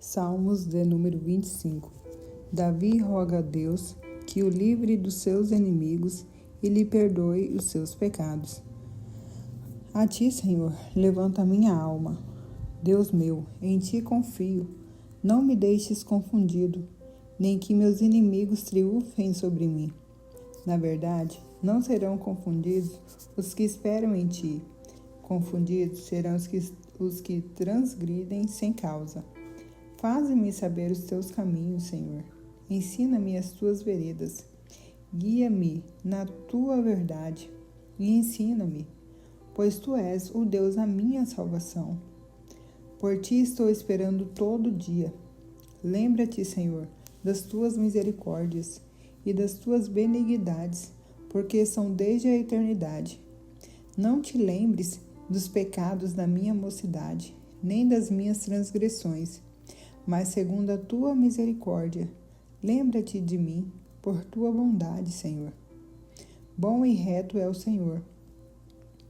Salmos de número 25. Davi roga a Deus que o livre dos seus inimigos e lhe perdoe os seus pecados. A ti, Senhor, levanta minha alma. Deus meu, em ti confio. Não me deixes confundido, nem que meus inimigos triunfem sobre mim. Na verdade, não serão confundidos os que esperam em ti. Confundidos serão os que transgridem sem causa. Faze-me saber os teus caminhos, Senhor. Ensina-me as tuas veredas. Guia-me na tua verdade e ensina-me, pois tu és o Deus da minha salvação. Por ti estou esperando todo dia. Lembra-te, Senhor, das tuas misericórdias e das tuas benignidades, porque são desde a eternidade. Não te lembres dos pecados da minha mocidade, nem das minhas transgressões, mas segundo a tua misericórdia, lembra-te de mim por tua bondade, Senhor. Bom e reto é o Senhor,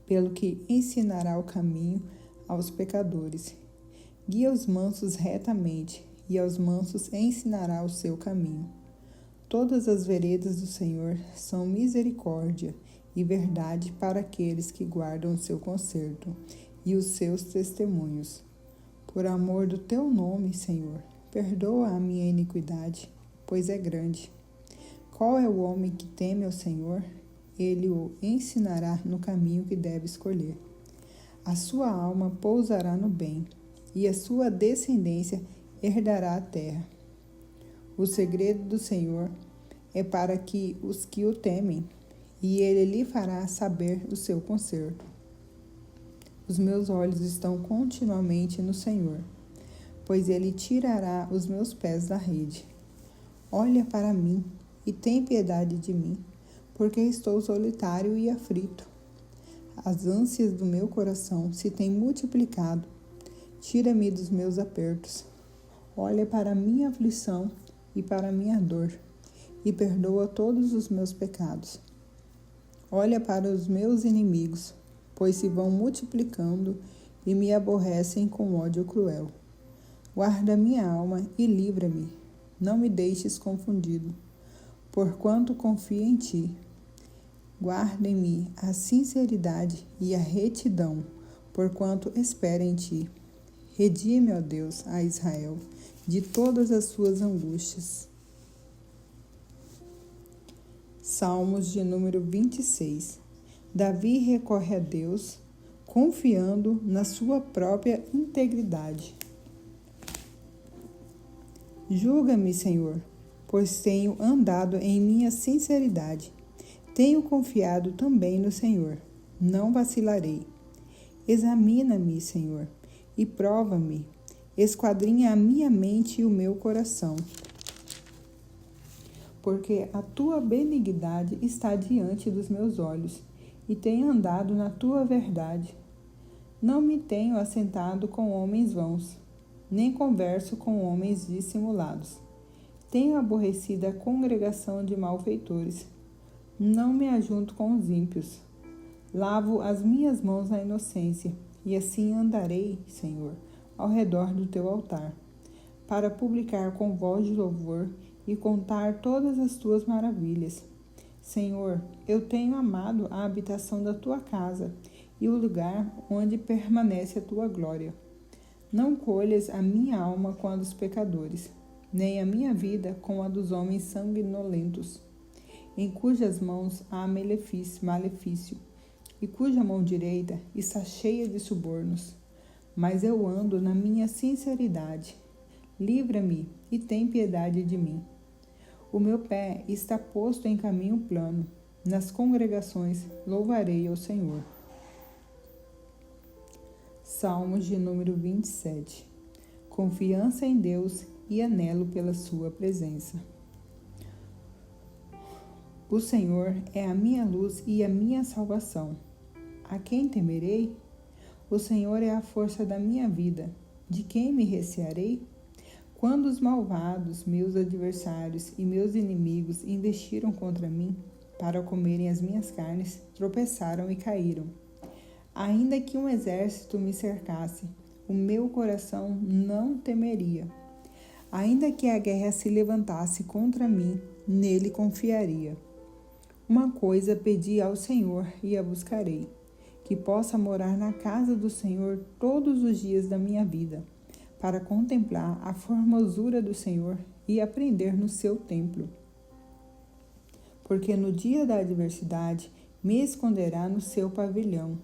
pelo que ensinará o caminho aos pecadores. Guia os mansos retamente, e aos mansos ensinará o seu caminho. Todas as veredas do Senhor são misericórdia e verdade para aqueles que guardam o seu conserto e os seus testemunhos. Por amor do teu nome, Senhor, perdoa a minha iniquidade, pois é grande. Qual é o homem que teme ao Senhor? Ele o ensinará no caminho que deve escolher. A sua alma pousará no bem, e a sua descendência herdará a terra. O segredo do Senhor é para que os que o temem, e ele lhe fará saber o seu conserto. Os meus olhos estão continuamente no Senhor, pois ele tirará os meus pés da rede. Olha para mim e tem piedade de mim, porque estou solitário e aflito. As ânsias do meu coração se têm multiplicado. Tira-me dos meus apertos. Olha para a minha aflição e para a minha dor, e perdoa todos os meus pecados. Olha para os meus inimigos, pois se vão multiplicando e me aborrecem com ódio cruel. Guarda minha alma e livra-me, não me deixes confundido, porquanto confio em ti. Guarda em mim a sinceridade e a retidão, porquanto espero em ti. Redime, ó Deus, a Israel, de todas as suas angústias. Salmos de número 26. Davi recorre a Deus, confiando na sua própria integridade. Julga-me, Senhor, pois tenho andado em minha sinceridade. Tenho confiado também no Senhor, não vacilarei. Examina-me, Senhor, e prova-me. Esquadrinha a minha mente e o meu coração, porque a tua benignidade está diante dos meus olhos, e tenho andado na tua verdade. Não me tenho assentado com homens vãos, nem converso com homens dissimulados. Tenho aborrecido a congregação de malfeitores. Não me ajunto com os ímpios. Lavo as minhas mãos na inocência, e assim andarei, Senhor, ao redor do teu altar, para publicar com voz de louvor e contar todas as tuas maravilhas. Senhor, eu tenho amado a habitação da tua casa e o lugar onde permanece a tua glória. Não colhas a minha alma com a dos pecadores, nem a minha vida com a dos homens sanguinolentos, em cujas mãos há malefício, e cuja mão direita está cheia de subornos. Mas eu ando na minha sinceridade. Livra-me e tem piedade de mim. O meu pé está posto em caminho plano. Nas congregações louvarei ao Senhor. Salmos de número 27. Confiança em Deus e anelo pela sua presença. O Senhor é a minha luz e a minha salvação. A quem temerei? O Senhor é a força da minha vida. De quem me recearei? Quando os malvados, meus adversários e meus inimigos investiram contra mim para comerem as minhas carnes, tropeçaram e caíram. Ainda que um exército me cercasse, o meu coração não temeria. Ainda que a guerra se levantasse contra mim, nele confiaria. Uma coisa pedi ao Senhor e a buscarei, que possa morar na casa do Senhor todos os dias da minha vida, para contemplar a formosura do Senhor e aprender no seu templo. Porque no dia da adversidade me esconderá no seu pavilhão,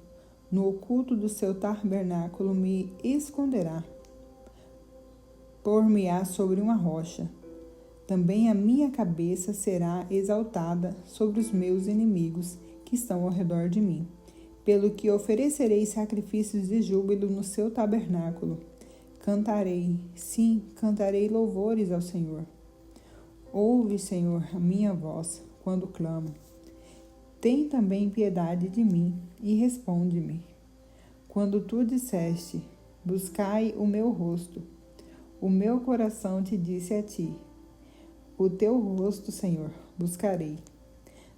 no oculto do seu tabernáculo me esconderá. Por-me-á sobre uma rocha. Também a minha cabeça será exaltada sobre os meus inimigos que estão ao redor de mim, pelo que oferecerei sacrifícios de júbilo no seu tabernáculo. Cantarei, sim, cantarei louvores ao Senhor. Ouve, Senhor, a minha voz quando clamo. Tem também piedade de mim e responde-me. Quando tu disseste, buscai o meu rosto, o meu coração te disse a ti, o teu rosto, Senhor, buscarei.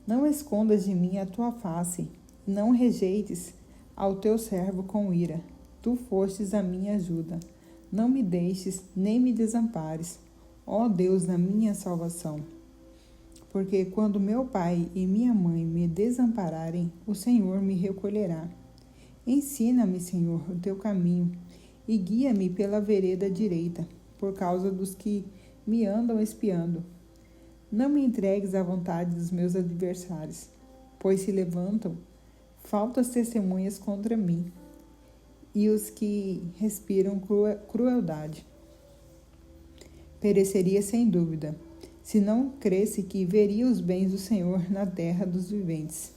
Não escondas de mim a tua face, não rejeites ao teu servo com ira. Tu fostes a minha ajuda. Não me deixes, nem me desampares, ó Deus da minha salvação. Porque quando meu pai e minha mãe me desampararem, o Senhor me recolherá. Ensina-me, Senhor, o teu caminho, e guia-me pela vereda direita, por causa dos que me andam espiando. Não me entregues à vontade dos meus adversários, pois se levantam faltas testemunhas contra mim, e os que respiram crueldade. Pereceria sem dúvida, se não cresse que veria os bens do Senhor na terra dos viventes.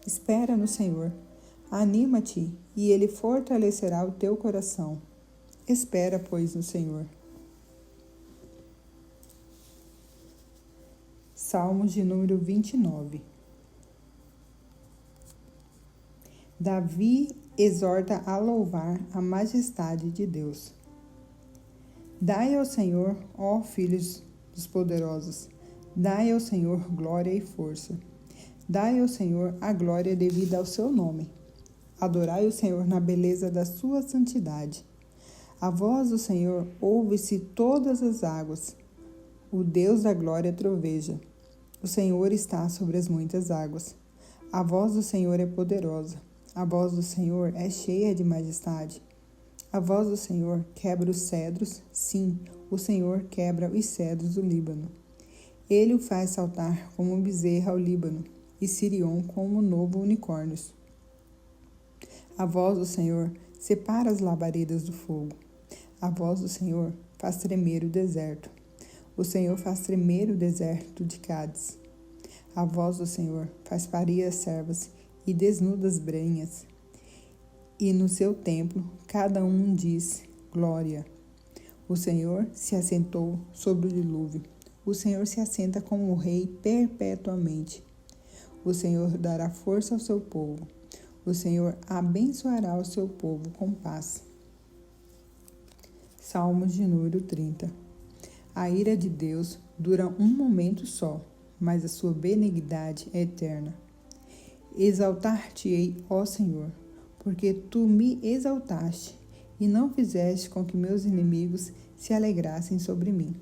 Espera no Senhor, anima-te, e Ele fortalecerá o teu coração. Espera, pois, no Senhor. Salmos de número 29. Davi exorta a louvar a majestade de Deus. Dai ao Senhor, ó filhos dos poderosos, dai ao Senhor glória e força. Dai ao Senhor a glória devida ao seu nome. Adorai o Senhor na beleza da sua santidade. A voz do Senhor ouve-se todas as águas. O Deus da glória troveja. O Senhor está sobre as muitas águas. A voz do Senhor é poderosa. A voz do Senhor é cheia de majestade. A voz do Senhor quebra os cedros. Sim, o Senhor quebra os cedros do Líbano. Ele o faz saltar como bezerra ao Líbano, e Sirion como novo unicórnio. A voz do Senhor separa as labaredas do fogo. A voz do Senhor faz tremer o deserto. O Senhor faz tremer o deserto de Cádiz. A voz do Senhor faz parir as servas e desnuda as brenhas. E no seu templo cada um diz glória. O Senhor se assentou sobre o dilúvio. O Senhor se assenta como rei perpetuamente. O Senhor dará força ao seu povo. O Senhor abençoará o seu povo com paz. Salmos de número 30. A ira de Deus dura um momento só, mas a sua benignidade é eterna. Exaltar-te-ei, ó Senhor, porque tu me exaltaste e não fizeste com que meus inimigos se alegrassem sobre mim.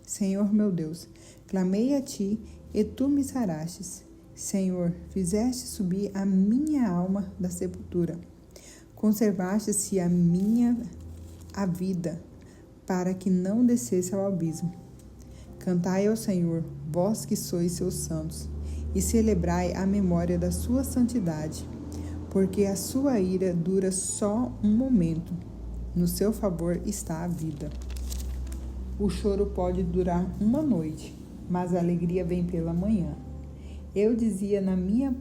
Senhor meu Deus, clamei a ti e tu me sarastes. Senhor, fizeste subir a minha alma da sepultura. Conservaste-se a vida, para que não descesse ao abismo. Cantai ao Senhor, vós que sois seus santos, e celebrai a memória da sua santidade, porque a sua ira dura só um momento. No seu favor está a vida. O choro pode durar uma noite, mas a alegria vem pela manhã. Eu dizia na minha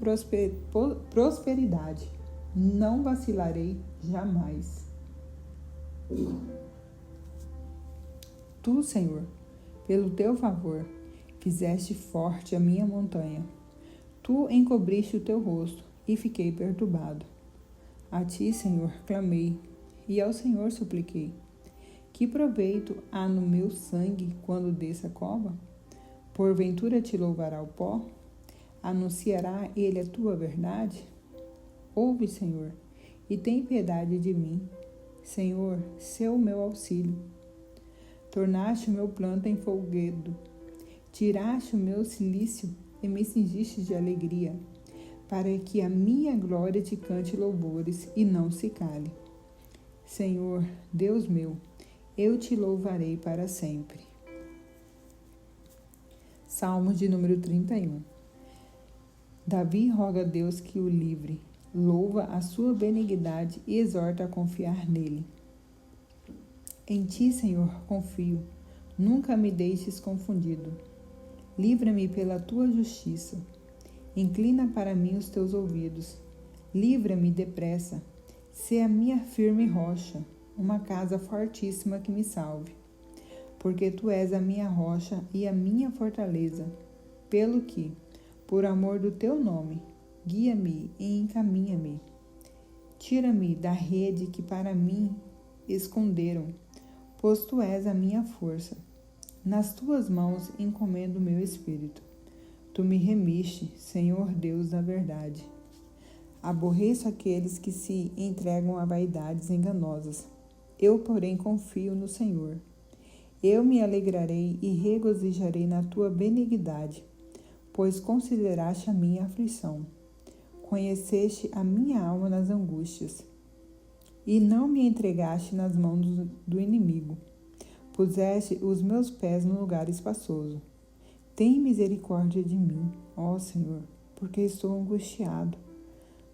prosperidade, não vacilarei jamais. Tu, Senhor, pelo teu favor, fizeste forte a minha montanha. Tu encobriste o teu rosto e fiquei perturbado. A ti, Senhor, clamei e ao Senhor supliquei. Que proveito há no meu sangue quando desça a cova? Porventura te louvará o pó? Anunciará ele a tua verdade? Ouve, Senhor, e tem piedade de mim. Senhor, sê o meu auxílio. tornaste o meu planto em folguedo, tiraste o meu cilício e me cingiste de alegria, para que a minha glória te cante louvores e não se cale. Senhor, Deus meu, eu te louvarei para sempre. Salmos de número 31. Davi roga a Deus que o livre, louva a sua benignidade e exorta a confiar nele. Em ti, Senhor, confio, nunca me deixes confundido. Livra-me pela tua justiça. Inclina para mim os teus ouvidos. Livra-me depressa. Sê a minha firme rocha, uma casa fortíssima que me salve. Porque tu és a minha rocha e a minha fortaleza. Pelo que, por amor do teu nome, guia-me e encaminha-me. Tira-me da rede que para mim esconderam, pois tu és a minha força. Nas tuas mãos encomendo o meu espírito. Tu me remiste, Senhor Deus da verdade. Aborreço aqueles que se entregam a vaidades enganosas. Eu, porém, confio no Senhor. Eu me alegrarei e regozijarei na tua benignidade, pois consideraste a minha aflição. Conheceste a minha alma nas angústias, e não me entregaste nas mãos do inimigo. Puseste os meus pés no lugar espaçoso. Tem misericórdia de mim, ó Senhor, porque estou angustiado.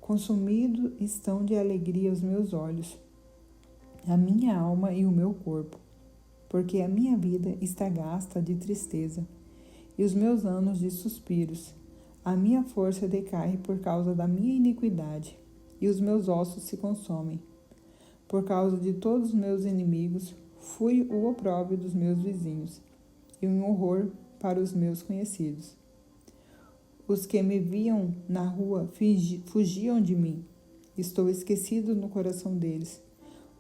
Consumido estão de alegria os meus olhos, a minha alma e o meu corpo, porque a minha vida está gasta de tristeza, e os meus anos de suspiros. A minha força decai por causa da minha iniquidade, e os meus ossos se consomem. Por causa de todos os meus inimigos, fui o opróbrio dos meus vizinhos, e um horror para os meus conhecidos. Os que me viam na rua fugiam de mim. Estou esquecido no coração deles.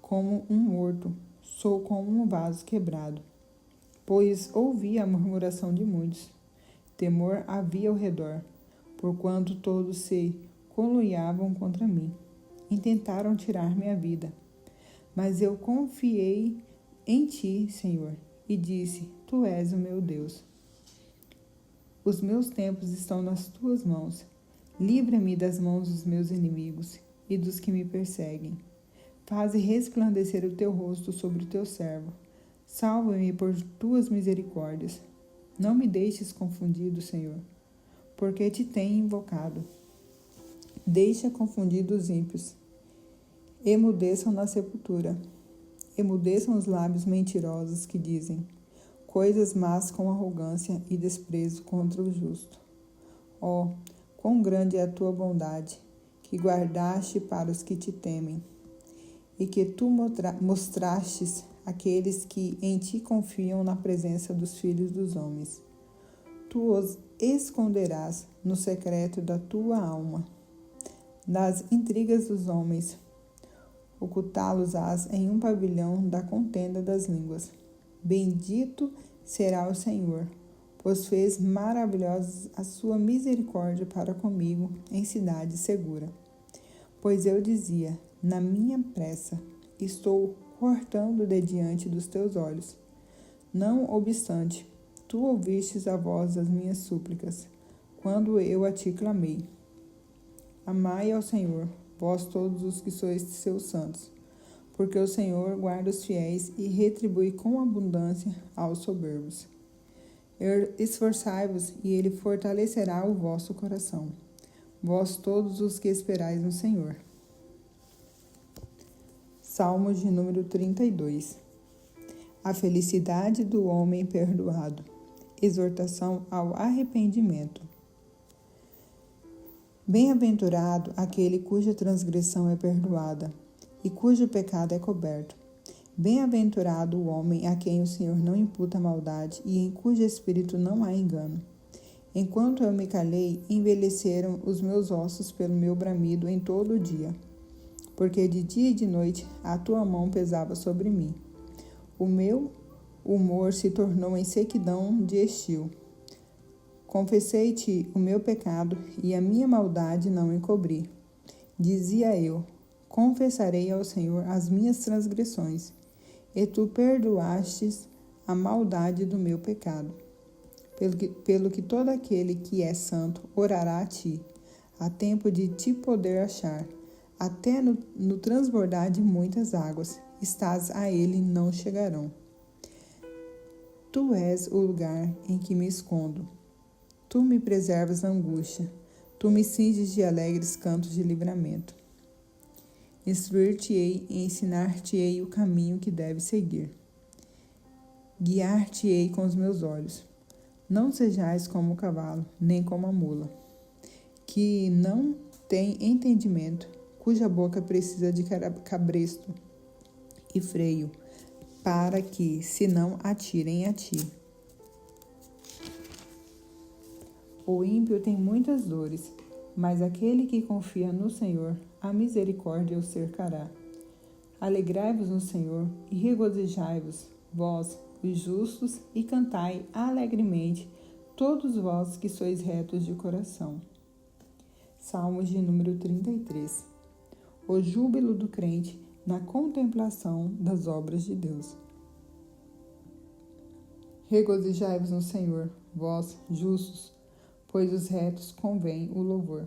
Como um morto, sou como um vaso quebrado. Pois ouvi a murmuração de muitos. Temor havia ao redor, porquanto todos se conluiavam contra mim. Intentaram tirar minha vida. Mas eu confiei em ti, Senhor, e disse: Tu és o meu Deus. Os meus tempos estão nas tuas mãos. Livra-me das mãos dos meus inimigos e dos que me perseguem. Faze resplandecer o teu rosto sobre o teu servo. Salva-me por tuas misericórdias. Não me deixes confundido, Senhor, porque te tenho invocado. Deixa confundidos os ímpios. Emudeçam na sepultura. Emudeçam os lábios mentirosos que dizem coisas más com arrogância e desprezo contra o justo. Ó, quão grande é a tua bondade, que guardaste para os que te temem, e que tu mostrastes àqueles que em ti confiam na presença dos filhos dos homens. Tu os esconderás no secreto da tua alma, das intrigas dos homens, ocultá-los-ás em um pavilhão da contenda das línguas. Bendito será o Senhor, pois fez maravilhosa a sua misericórdia para comigo em cidade segura. Pois eu dizia, na minha pressa, estou cortando de diante dos teus olhos. Não obstante, tu ouvistes a voz das minhas súplicas, quando eu a ti clamei. Amai ao Senhor, vós todos os que sois seus santos, porque o Senhor guarda os fiéis e retribui com abundância aos soberbos. Esforçai-vos, e ele fortalecerá o vosso coração, vós todos os que esperais no Senhor. Salmos de número 32. A felicidade do homem perdoado. Exortação ao arrependimento. Bem-aventurado aquele cuja transgressão é perdoada e cujo pecado é coberto. Bem-aventurado o homem a quem o Senhor não imputa maldade e em cujo espírito não há engano. Enquanto eu me calei, envelheceram os meus ossos pelo meu bramido em todo o dia, porque de dia e de noite a tua mão pesava sobre mim. O meu humor se tornou em sequidão de estio. Confessei-te o meu pecado e a minha maldade não encobri. Dizia eu, confessarei ao Senhor as minhas transgressões, e tu perdoastes a maldade do meu pecado. Pelo que todo aquele que é santo orará a ti, a tempo de te poder achar, até no transbordar de muitas águas, estás a ele não chegarão. Tu és o lugar em que me escondo. Tu me preservas da angústia. Tu me cinges de alegres cantos de livramento. Instruir-te-ei e ensinar-te-ei o caminho que deves seguir. Guiar-te-ei com os meus olhos. Não sejais como o cavalo, nem como a mula, que não tem entendimento, cuja boca precisa de cabresto e freio, para que se não atirem a ti. O ímpio tem muitas dores, mas aquele que confia no Senhor, a misericórdia o cercará. Alegrai-vos no Senhor e regozijai-vos, vós, os justos, e cantai alegremente, todos vós que sois retos de coração. Salmos de número 33. O júbilo do crente na contemplação das obras de Deus. Regozijai-vos no Senhor, vós, justos, pois os retos convém o louvor.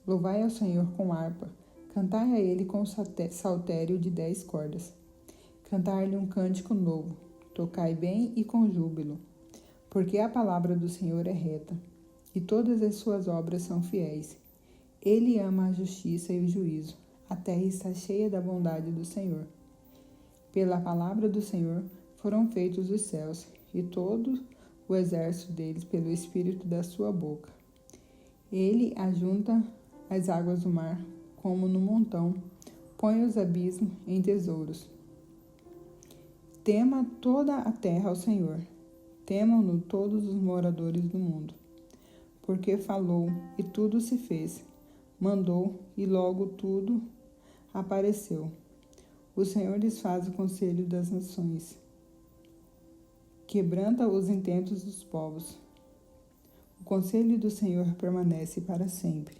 Louvai ao Senhor com harpa, cantai a ele com saltério de 10 cordas. Cantai-lhe um cântico novo, tocai bem e com júbilo, porque a palavra do Senhor é reta, e todas as suas obras são fiéis. Ele ama a justiça e o juízo, a terra está cheia da bondade do Senhor. Pela palavra do Senhor foram feitos os céus, e todo o exército deles pelo espírito da sua boca. Ele ajunta as águas do mar como no montão, põe os abismos em tesouros. Tema toda a terra ao Senhor, temam-no todos os moradores do mundo. Porque falou e tudo se fez, mandou e logo tudo apareceu. O Senhor desfaz o conselho das nações, quebranta os intentos dos povos. O conselho do Senhor permanece para sempre,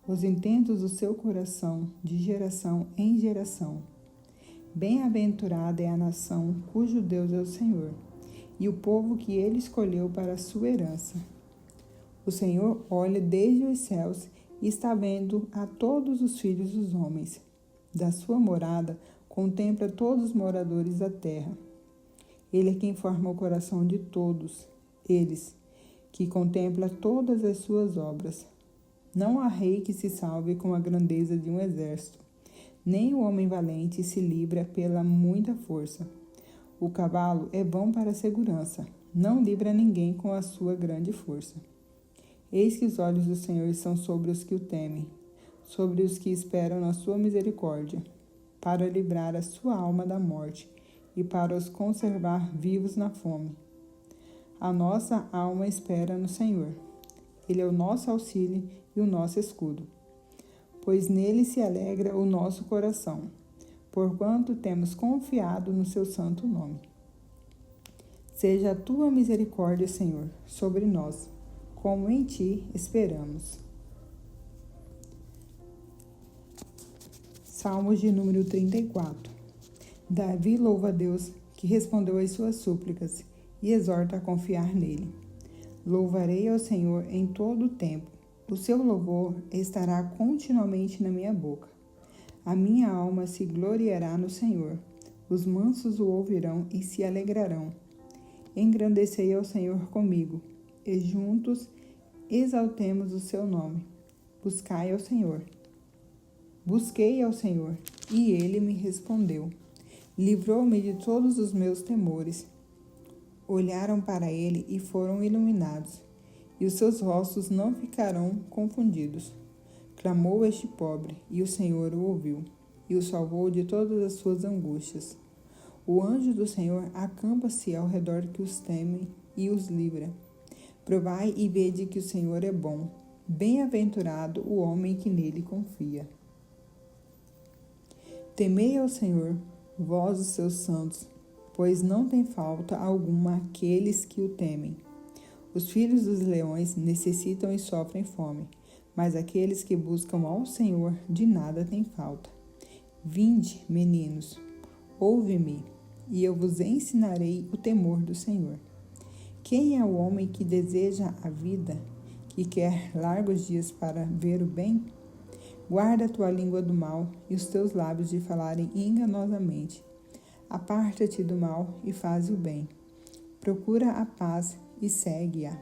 os intentos do seu coração de geração em geração. Bem-aventurada é a nação cujo Deus é o Senhor, e o povo que ele escolheu para a sua herança. O Senhor olha desde os céus e está vendo a todos os filhos dos homens. Da sua morada contempla todos os moradores da terra. Ele é quem forma o coração de todos eles, que contempla todas as suas obras. Não há rei que se salve com a grandeza de um exército, nem o homem valente se livra pela muita força. O cavalo é bom para a segurança, não livra ninguém com a sua grande força. Eis que os olhos do Senhor são sobre os que o temem, sobre os que esperam na sua misericórdia, para livrar a sua alma da morte e para os conservar vivos na fome. A nossa alma espera no Senhor. Ele é o nosso auxílio e o nosso escudo, pois nele se alegra o nosso coração, porquanto temos confiado no seu santo nome. Seja a tua misericórdia, Senhor, sobre nós, como em ti esperamos. Salmos de número 34. Davi louva a Deus, que respondeu às suas súplicas, e exorta a confiar nele. Louvarei ao Senhor em todo o tempo. O seu louvor estará continuamente na minha boca. A minha alma se gloriará no Senhor. Os mansos o ouvirão e se alegrarão. Engrandecei ao Senhor comigo, e juntos exaltemos o seu nome. Busquei ao Senhor, e ele me respondeu. Livrou-me de todos os meus temores. Olharam para ele e foram iluminados, e os seus rostos não ficarão confundidos. Clamou este pobre, e o Senhor o ouviu, e o salvou de todas as suas angústias. O anjo do Senhor acampa-se ao redor que os teme e os livra. Provai e vede que o Senhor é bom. Bem-aventurado o homem que nele confia. Temei ao Senhor, vós os seus santos, pois não tem falta alguma aqueles que o temem. Os filhos dos leões necessitam e sofrem fome, mas aqueles que buscam ao Senhor de nada têm falta. Vinde, meninos, ouve-me, e eu vos ensinarei o temor do Senhor. Quem é o homem que deseja a vida, que quer largos dias para ver o bem? Guarda a tua língua do mal e os teus lábios de falarem enganosamente. Aparta-te do mal e faz o bem. Procura a paz e segue-a.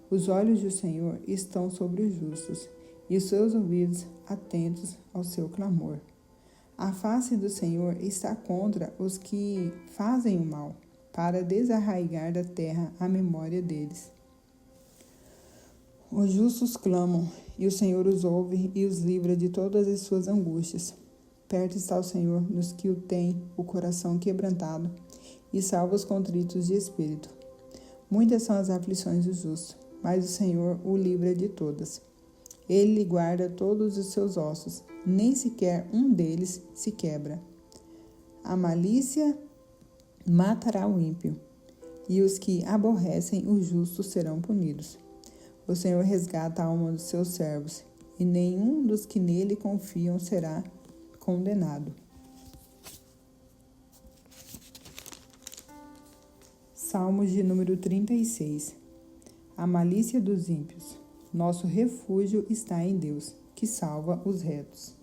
Os olhos do Senhor estão sobre os justos e os seus ouvidos atentos ao seu clamor. A face do Senhor está contra os que fazem o mal, para desarraigar da terra a memória deles. Os justos clamam, e o Senhor os ouve e os livra de todas as suas angústias. Perto está o Senhor nos que o têm o coração quebrantado, e salva os contritos de espírito. Muitas são as aflições do justo, mas o Senhor o livra de todas. Ele lhe guarda todos os seus ossos, nem sequer um deles se quebra. A malícia matará o ímpio, e os que aborrecem o justo serão punidos. O Senhor resgata a alma dos seus servos, e nenhum dos que nele confiam será condenado. Salmos de número 36. A malícia dos ímpios. Nosso refúgio está em Deus, que salva os retos.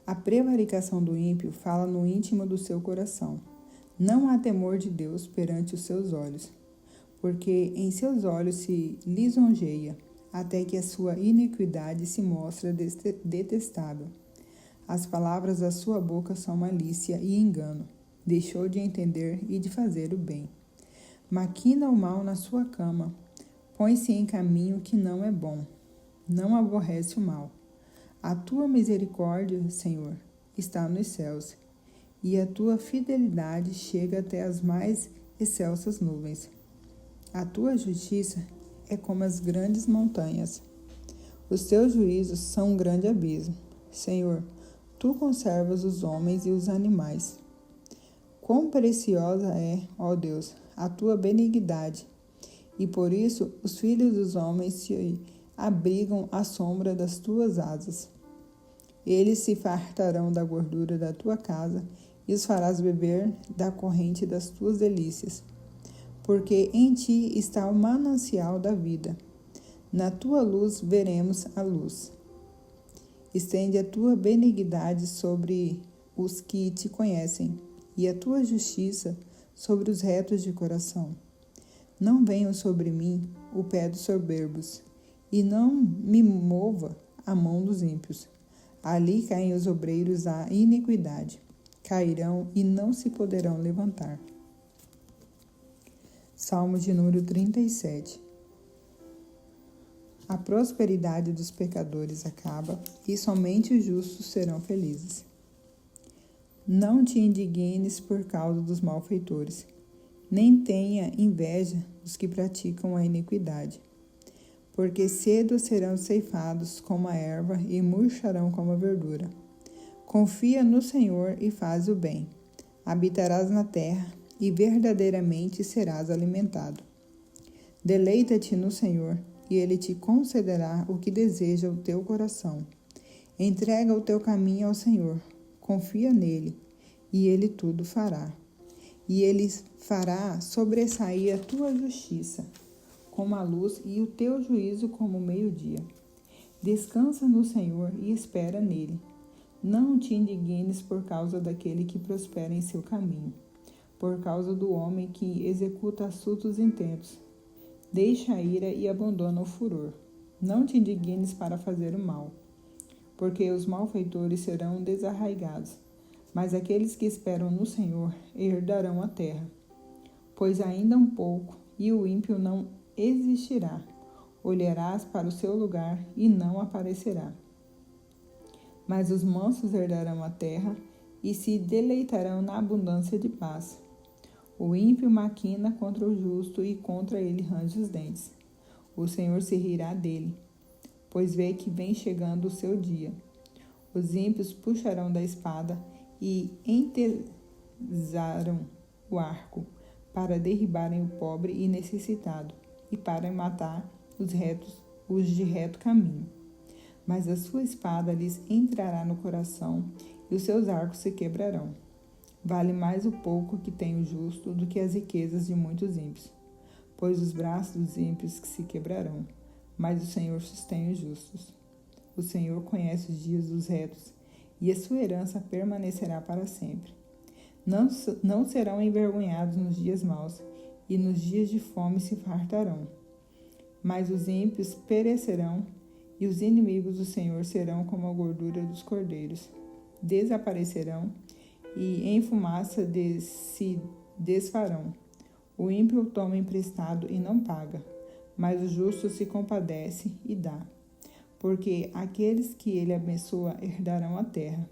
A prevaricação do ímpio fala no íntimo do seu coração. Não há temor de Deus perante os seus olhos, porque em seus olhos se lisonjeia, até que a sua iniquidade se mostra detestável. As palavras da sua boca são malícia e engano. Deixou de entender e de fazer o bem. Maquina o mal na sua cama. Põe-se em caminho que não é bom. Não aborrece o mal. A tua misericórdia, Senhor, está nos céus, e a tua fidelidade chega até as mais excelsas nuvens. A tua justiça é como as grandes montanhas. Os teus juízos são um grande abismo. Senhor, tu conservas os homens e os animais. Quão preciosa é, ó Deus, a tua benignidade, e por isso os filhos dos homens se abrigam à sombra das tuas asas. Eles se fartarão da gordura da tua casa e os farás beber da corrente das tuas delícias. Porque em ti está o manancial da vida. Na tua luz veremos a luz. Estende a tua benignidade sobre os que te conhecem, e a tua justiça sobre os retos de coração. Não venham sobre mim o pé dos soberbos, e não me mova a mão dos ímpios. Ali caem os obreiros da iniquidade, cairão e não se poderão levantar. Salmo de número 37. A prosperidade dos pecadores acaba, e somente os justos serão felizes. Não te indignes por causa dos malfeitores, nem tenha inveja dos que praticam a iniquidade, porque cedo serão ceifados como a erva e murcharão como a verdura. Confia no Senhor e faz o bem. Habitarás na terra e verdadeiramente serás alimentado. Deleita-te no Senhor e Ele te concederá o que deseja o teu coração. Entrega o teu caminho ao Senhor. Confia nele, e ele tudo fará. E ele fará sobressair a tua justiça como a luz e o teu juízo como o meio-dia. Descansa no Senhor e espera nele. Não te indignes por causa daquele que prospera em seu caminho, por causa do homem que executa assuntos intentos. Deixa a ira e abandona o furor. Não te indignes para fazer o mal, porque os malfeitores serão desarraigados, mas aqueles que esperam no Senhor herdarão a terra. Pois ainda um pouco, e o ímpio não existirá. Olharás para o seu lugar e não aparecerá. Mas os mansos herdarão a terra e se deleitarão na abundância de paz. O ímpio maquina contra o justo e contra ele range os dentes. O Senhor se rirá dele, pois vê que vem chegando o seu dia. Os ímpios puxarão da espada e entesaram o arco para derribarem o pobre e necessitado e para matar os de reto caminho. Mas a sua espada lhes entrará no coração e os seus arcos se quebrarão. Vale mais o pouco que tem o justo do que as riquezas de muitos ímpios. Pois os braços dos ímpios que se quebrarão, mas o Senhor sustém os justos. O Senhor conhece os dias dos retos, e a sua herança permanecerá para sempre. Não serão envergonhados nos dias maus, e nos dias de fome se fartarão. Mas os ímpios perecerão, e os inimigos do Senhor serão como a gordura dos cordeiros. Desaparecerão, e em fumaça se desfarão. O ímpio toma emprestado e não paga, mas o justo se compadece e dá. Porque aqueles que ele abençoa herdarão a terra,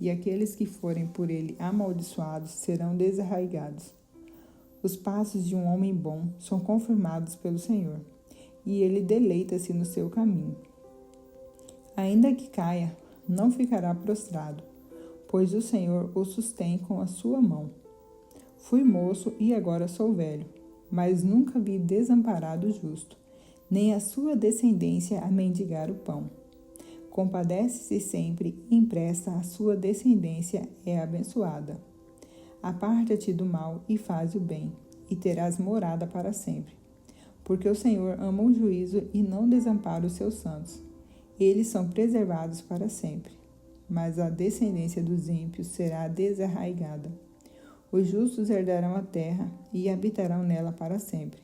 e aqueles que forem por ele amaldiçoados serão desarraigados. Os passos de um homem bom são confirmados pelo Senhor, e ele deleita-se no seu caminho. Ainda que caia, não ficará prostrado, pois o Senhor o sustém com a sua mão. Fui moço e agora sou velho, mas nunca vi desamparado o justo, nem a sua descendência a mendigar o pão. Compadece-se sempre e empresta a sua descendência é abençoada. Aparta-te do mal e faz o bem, e terás morada para sempre. Porque o Senhor ama o juízo e não desampara os seus santos. Eles são preservados para sempre, mas a descendência dos ímpios será desarraigada. Os justos herdarão a terra e habitarão nela para sempre.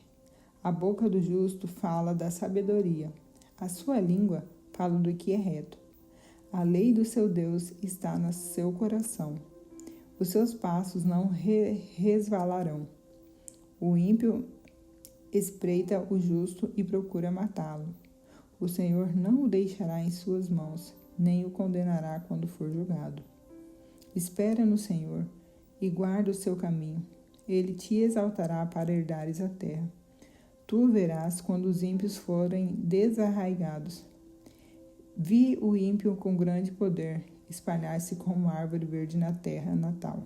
A boca do justo fala da sabedoria, a sua língua fala do que é reto. A lei do seu Deus está no seu coração. Os seus passos não resvalarão. O ímpio espreita o justo e procura matá-lo. O Senhor não o deixará em suas mãos, nem o condenará quando for julgado. Espera no Senhor e guarda o seu caminho. Ele te exaltará para herdares a terra. Tu verás quando os ímpios forem desarraigados. Vi o ímpio com grande poder espalhar-se como árvore verde na terra natal.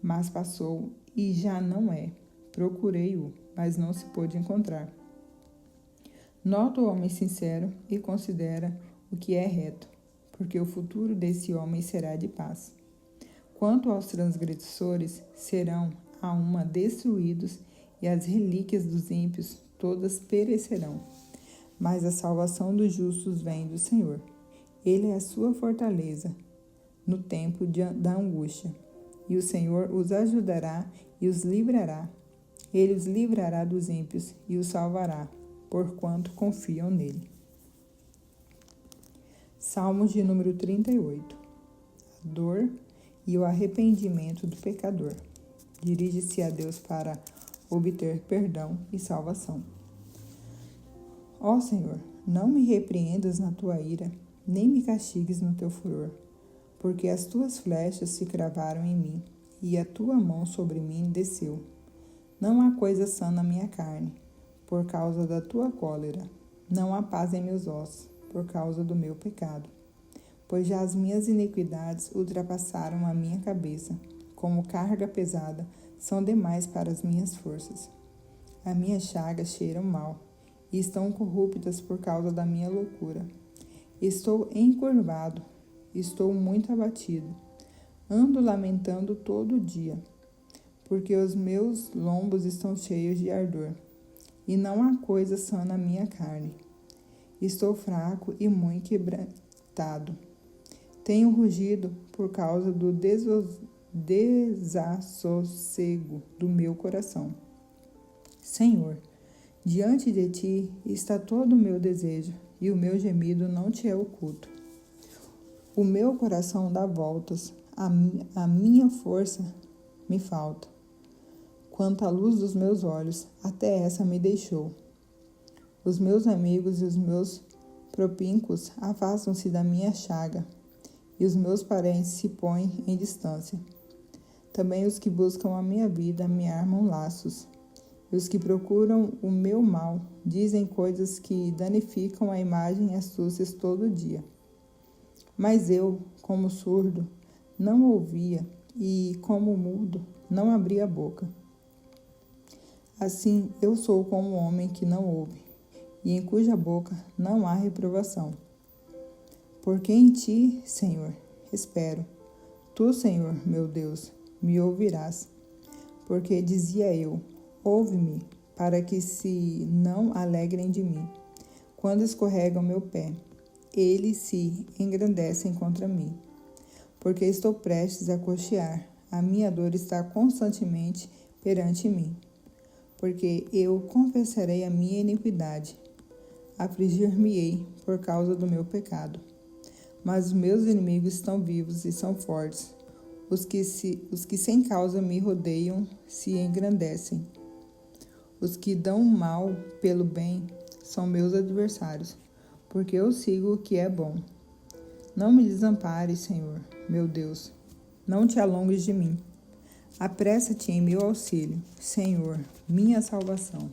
Mas passou e já não é. Procurei-o, mas não se pôde encontrar. Nota o homem sincero e considera o que é reto, porque o futuro desse homem será de paz. Quanto aos transgressores, serão a uma destruídos, e as relíquias dos ímpios todas perecerão. Mas a salvação dos justos vem do Senhor. Ele é a sua fortaleza no tempo da angústia. E o Senhor os ajudará e os livrará. Ele os livrará dos ímpios e os salvará, porquanto confiam nele. Salmos de número 38. A dor e o arrependimento do pecador. Dirige-se a Deus para obter perdão e salvação. Ó Senhor, não me repreendas na tua ira, nem me castigues no teu furor, porque as tuas flechas se cravaram em mim, e a tua mão sobre mim desceu. Não há coisa sã na minha carne, por causa da tua cólera. Não há paz em meus ossos, por causa do meu pecado. Pois já as minhas iniquidades ultrapassaram a minha cabeça, como carga pesada, são demais para as minhas forças. As minhas chagas cheiram mal, e estão corruptas por causa da minha loucura. Estou encurvado, estou muito abatido. Ando lamentando todo dia, porque os meus lombos estão cheios de ardor, e não há coisa sã na minha carne. Estou fraco e muito quebrantado. Tenho rugido por causa do desassossego do meu coração. Senhor, diante de ti está todo o meu desejo, e o meu gemido não te é oculto. O meu coração dá voltas, a minha força me falta. Quanto à luz dos meus olhos, até essa me deixou. Os meus amigos e os meus propíncos afastam-se da minha chaga, e os meus parentes se põem em distância. Também os que buscam a minha vida me armam laços, e os que procuram o meu mal dizem coisas que danificam a imagem astúcias todo dia. Mas eu, como surdo, não ouvia, e como mudo, não abria a boca. Assim eu sou como um homem que não ouve, e em cuja boca não há reprovação. Porque em ti, Senhor, espero. Tu, Senhor, meu Deus, me ouvirás. Porque dizia eu, ouve-me, para que se não alegrem de mim. Quando escorrega o meu pé, eles se engrandecem contra mim. Porque estou prestes a coxear, a minha dor está constantemente perante mim. Porque eu confessarei a minha iniquidade, afligir-me-ei por causa do meu pecado. Mas os meus inimigos estão vivos e são fortes. Os que sem causa me rodeiam se engrandecem. Os que dão mal pelo bem são meus adversários, porque eu sigo o que é bom. Não me desampares, Senhor, meu Deus. Não te alongues de mim. Apressa-te em meu auxílio, Senhor, minha salvação.